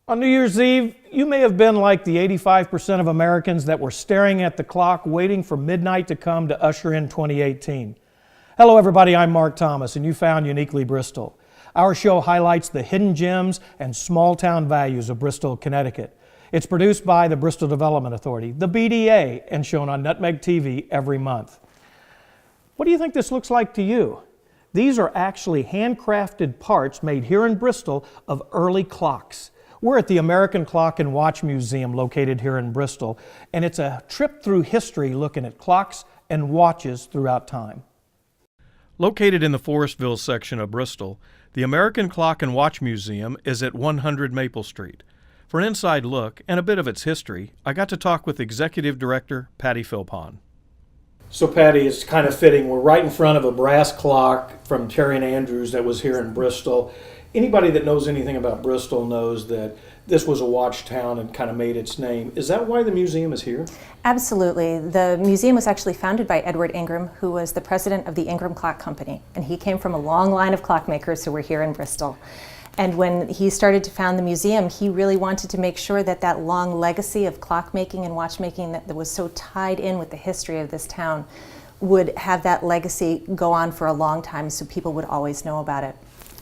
On New Year's Eve, you may have been like the 85% of Americans that were staring at the clock waiting for midnight to come to usher in 2018. Hello everybody, I'm Mark Thomas and you found Uniquely Bristol. Our show highlights the hidden gems and small town values of Bristol, Connecticut. It's produced by the Bristol Development Authority, the BDA, and shown on Nutmeg TV every month. What do you think this looks like to you? These are actually handcrafted parts made here in Bristol of early clocks. We're at the American Clock and Watch Museum located here in Bristol, and it's a trip through history looking at clocks and watches throughout time. Located in the Forestville section of Bristol, the American Clock and Watch Museum is at 100 Maple Street. For an inside look and a bit of its history, I got to talk with Executive Director Patti Philippon. So Patti, it's kind of fitting. We're right in front of a brass clock from Terry and Andrews that was here in Bristol. Anybody that knows anything about Bristol knows that this was a watch town and kind of made its name. Is that why the museum is here? Absolutely. The museum was actually founded by Edward Ingram, who was the president of the Ingram Clock Company. And he came from a long line of clockmakers who were here in Bristol. And when he started to found the museum, he really wanted to make sure that that long legacy of clockmaking and watchmaking that was so tied in with the history of this town would have that legacy go on for a long time so people would always know about it.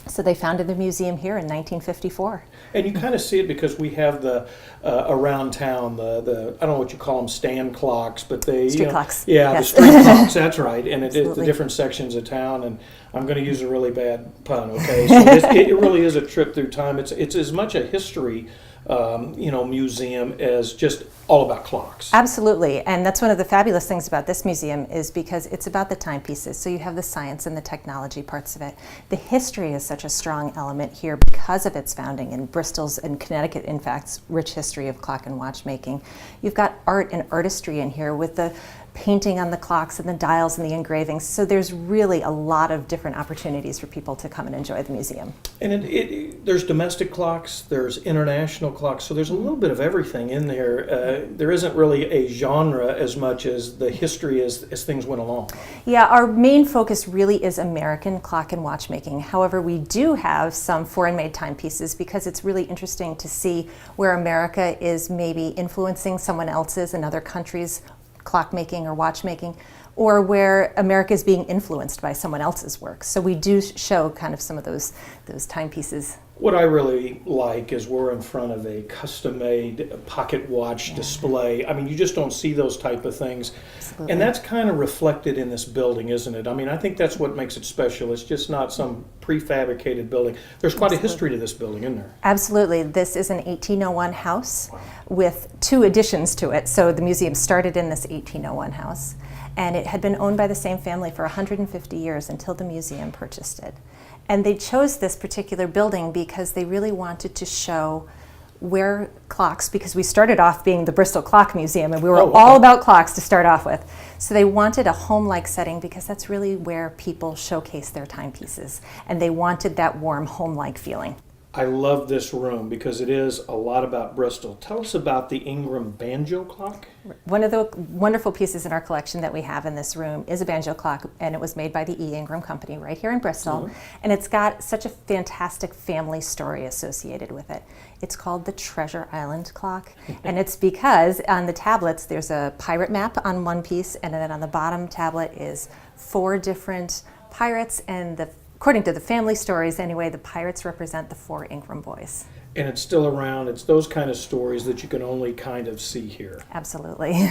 So they founded the museum here in 1954. And you kind of see it because we have the around town, the I don't know what you call them, stand clocks, but they street clocks. Yeah, Yes. the street clocks. That's right. And it is the Absolutely. different sections of town. And I'm going to use a really bad pun. Okay, so it really is a trip through time. It's as much a history museum as just all about clocks. Absolutely, and that's one of the fabulous things about this museum is because it's about the timepieces. So you have the science and the technology parts of it. The history is such a strong element here because of its founding in Bristol's and Connecticut, in fact, rich history of clock and watchmaking. You've got art and artistry in here with the painting on the clocks and the dials and the engravings. So there's really a lot of different opportunities for people to come and enjoy the museum. And there's domestic clocks, there's international clocks, so there's a little bit of everything in there. There isn't really a genre as much as the history as things went along. Yeah, our main focus really is American clock and watchmaking. However, we do have some foreign-made timepieces because it's really interesting to see where America is maybe influencing someone else's, another country's clockmaking or watchmaking, or where America is being influenced by someone else's work. So we do show kind of some of those timepieces. What I really like is we're in front of a custom-made pocket watch display. I mean, you just don't see those type of things. Absolutely. And that's kind of reflected in this building, isn't it? I mean, I think that's what makes it special. It's just not some prefabricated building. There's quite a history to this building, isn't there? Absolutely. This is an 1801 house with two additions to it. So the museum started in this 1801 house, and it had been owned by the same family for 150 years until the museum purchased it. And they chose this particular building because they really wanted to show where clocks, because we started off being the Bristol Clock Museum and we were all about clocks to start off with. So they wanted a home-like setting because that's really where people showcase their timepieces. And they wanted that warm home-like feeling. I love this room because it is a lot about Bristol. Tell us about the Ingram banjo clock. One of the wonderful pieces in our collection that we have in this room is a banjo clock, and it was made by the E. Ingram Company right here in Bristol. And it's got such a fantastic family story associated with it. It's called the Treasure Island clock, and it's because on the tablets there's a pirate map on one piece, and then on the bottom tablet is 4 different pirates, and according to the family stories anyway, the pirates represent the 4 Ingram boys. And it's still around. It's those kind of stories that you can only kind of see here. Absolutely.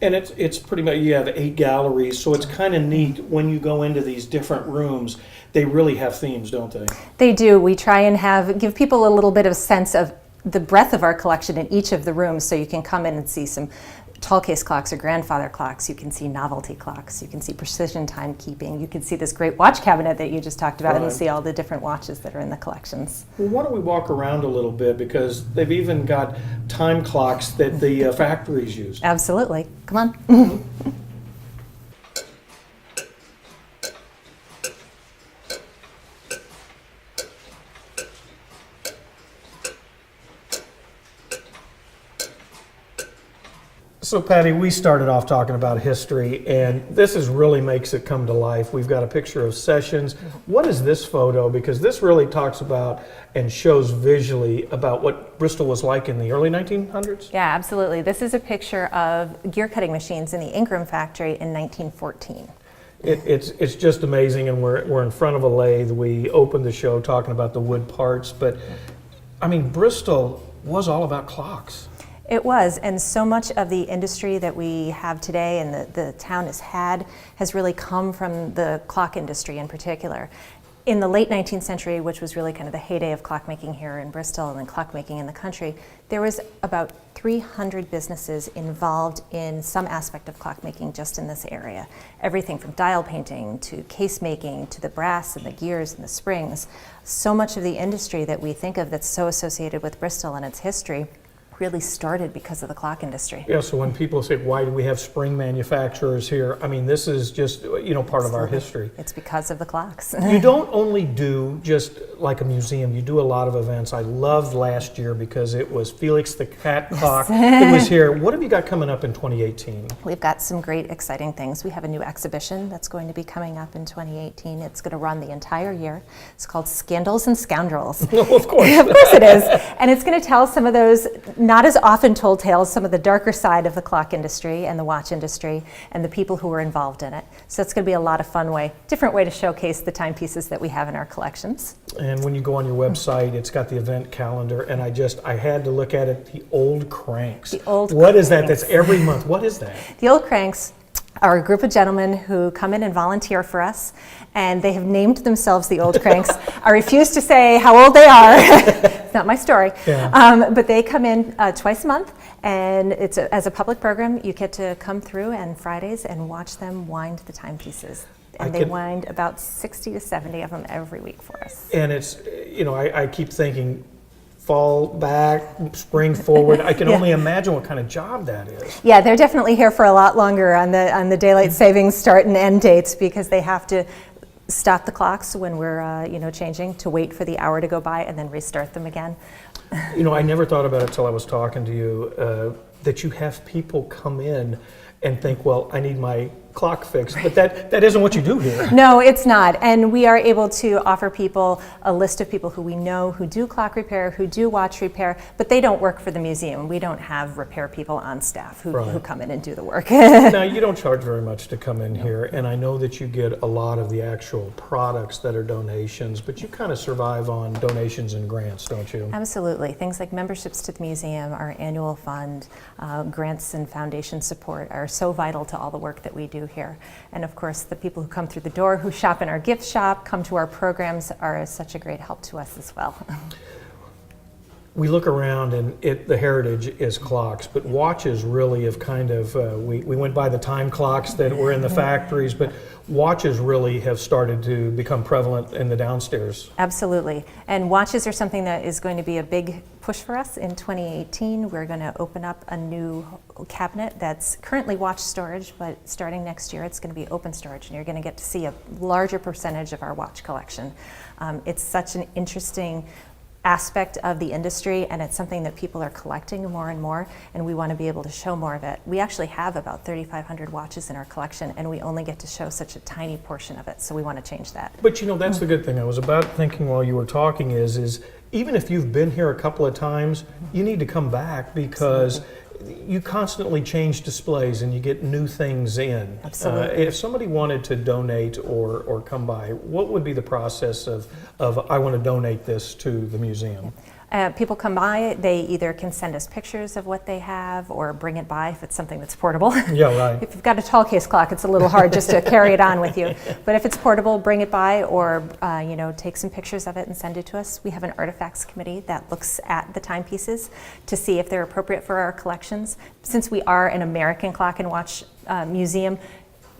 And it's pretty much, you have 8 galleries, so it's kind of neat when you go into these different rooms. They really have themes, don't they? They do. We try and give people a little bit of sense of the breadth of our collection in each of the rooms, so you can come in and see some tall case clocks or grandfather clocks. You can see novelty clocks. You can see precision timekeeping. You can see this great watch cabinet that you just talked about, and see all the different watches that are in the collections. Well, why don't we walk around a little bit, because they've even got time clocks that the factories use. Absolutely. Come on. So Patti, we started off talking about history, and this really makes it come to life. We've got a picture of Sessions. What is this photo? Because this really talks about and shows visually about what Bristol was like in the early 1900s? Yeah, absolutely. This is a picture of gear cutting machines in the Ingram factory in 1914. It's just amazing, and we're in front of a lathe. We opened the show talking about the wood parts, but I mean, Bristol was all about clocks. It was, and so much of the industry that we have today and the town has had has really come from the clock industry in particular. In the late 19th century, which was really kind of the heyday of clockmaking here in Bristol and then clockmaking in the country, there was about 300 businesses involved in some aspect of clockmaking just in this area. Everything from dial painting to case making to the brass and the gears and the springs. So much of the industry that we think of that's so associated with Bristol and its history really started because of the clock industry. Yeah, so when people say, why do we have spring manufacturers here? I mean, this is just, part of our history. It's because of the clocks. You don't only do just like a museum, you do a lot of events. I loved last year because it was Felix the Cat Clock. It was here. What have you got coming up in 2018? We've got some great, exciting things. We have a new exhibition that's going to be coming up in 2018. It's going to run the entire year. It's called Scandals and Scoundrels. No, of course. Of course it is. And it's going to tell some of those not as often told tales, some of the darker side of the clock industry and the watch industry and the people who were involved in it. So it's going to be a lot of fun different way to showcase the timepieces that we have in our collections. And when you go on your website, it's got the event calendar, and I had to look at it, the old cranks. The old What cranks. is that? That's every month. What is that? The old cranks are a group of gentlemen who come in and volunteer for us, and they have named themselves the Old Cranks. I refuse to say how old they are. It's not my story. Yeah. But they come in twice a month, and it's as a public program. You get to come through on Fridays and watch them wind the timepieces. And they wind about 60 to 70 of them every week for us. And it's, I keep thinking, fall back, spring forward. I can only imagine what kind of job that is. Yeah, they're definitely here for a lot longer on the daylight savings start and end dates because they have to stop the clocks when we're changing to wait for the hour to go by and then restart them again. I never thought about it till I was talking to you, that you have people come in and think, well, I need my clock fixed, but that isn't what you do here. No, it's not. And we are able to offer people a list of people who we know who do clock repair, who do watch repair, but they don't work for the museum. We don't have repair people on staff who come in and do the work. Now, you don't charge very much to come in here, and I know that you get a lot of the actual products that are donations, but you kind of survive on donations and grants, don't you? Absolutely. Things like memberships to the museum, our annual fund, grants and foundation support are so vital to all the work that we do here. And of course, the people who come through the door, who shop in our gift shop, come to our programs, are such a great help to us as well. We look around and the heritage is clocks, but watches really have kind of, we went by the time clocks that were in the factories, but watches really have started to become prevalent in the downstairs. Absolutely. And watches are something that is going to be a big push for us in 2018. We're going to open up a new cabinet that's currently watch storage, but starting next year it's going to be open storage, and you're going to get to see a larger percentage of our watch collection. It's such an interesting aspect of the industry, and it's something that people are collecting more and more, and we want to be able to show more of it. We actually have about 3,500 watches in our collection, and we only get to show such a tiny portion of it, so we want to change that. But that's the good thing. I was about thinking while you were talking is even if you've been here a couple of times, you need to come back because you constantly change displays and you get new things in. Absolutely. If somebody wanted to donate or come by, what would be the process of I want to donate this to the museum? People come by, they either can send us pictures of what they have or bring it by if it's something that's portable. Yeah, right. If you've got a tall case clock, it's a little hard just to carry it on with you. But if it's portable, bring it by or take some pictures of it and send it to us. We have an artifacts committee that looks at the timepieces to see if they're appropriate for our collections. Since we are an American clock and watch museum,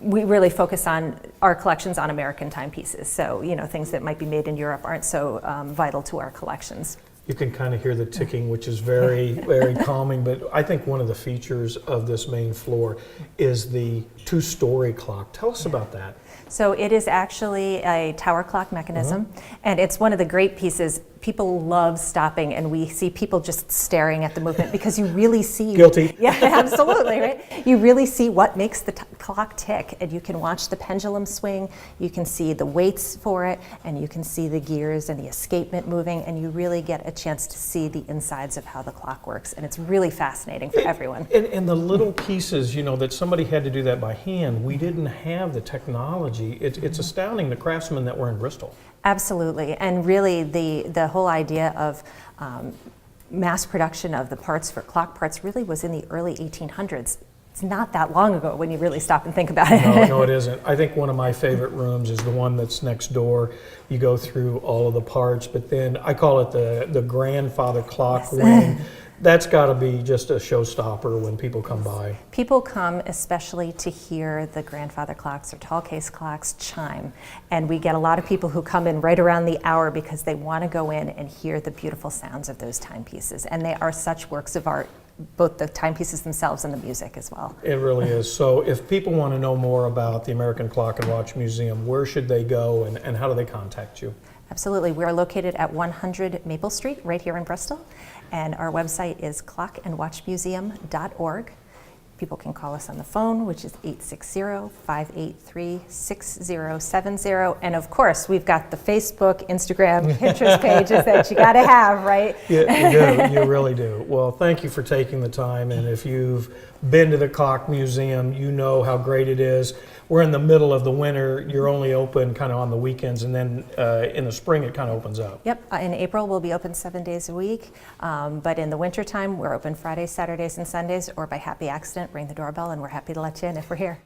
we really focus on our collections on American timepieces. So, things that might be made in Europe aren't so vital to our collections. You can kind of hear the ticking, which is very, very calming. But I think one of the features of this main floor is the two-story clock. Tell us about that. So it is actually a tower clock mechanism, and it's one of the great pieces. people love stopping, and we see people just staring at the movement because you really see. Guilty. Yeah, absolutely, right? You really see what makes the clock tick, and you can watch the pendulum swing, you can see the weights for it, and you can see the gears and the escapement moving, and you really get a chance to see the insides of how the clock works, and it's really fascinating for everyone. And the little pieces, you know, that somebody had to do that by hand, we didn't have the technology. It's astounding, the craftsmen that were in Bristol. Absolutely, and really the whole idea of mass production of the parts for clock parts really was in the early 1800s. It's not that long ago when you really stop and think about it. No, it isn't. I think one of my favorite rooms is the one that's next door. You go through all of the parts, but then I call it the grandfather clock wing. That's got to be just a showstopper when people come by. People come especially to hear the grandfather clocks or tall case clocks chime. And we get a lot of people who come in right around the hour because they want to go in and hear the beautiful sounds of those timepieces. And they are such works of art, both the timepieces themselves and the music as well. It really is. So if people want to know more about the American Clock and Watch Museum, where should they go and how do they contact you? Absolutely. We are located at 100 Maple Street right here in Bristol. And our website is clockandwatchmuseum.org. People can call us on the phone, which is 860-583-6070. And of course, we've got the Facebook, Instagram, Pinterest pages that you got to have, right? Yeah, you do. You really do. Well, thank you for taking the time. And if you've been to the Clock Museum, you know how great it is. We're in the middle of the winter. You're only open kind of on the weekends, and then in the spring it kind of opens up. Yep. In April, we'll be open 7 days a week. But in the wintertime, we're open Fridays, Saturdays, and Sundays, or by happy accident, ring the doorbell, and we're happy to let you in if we're here.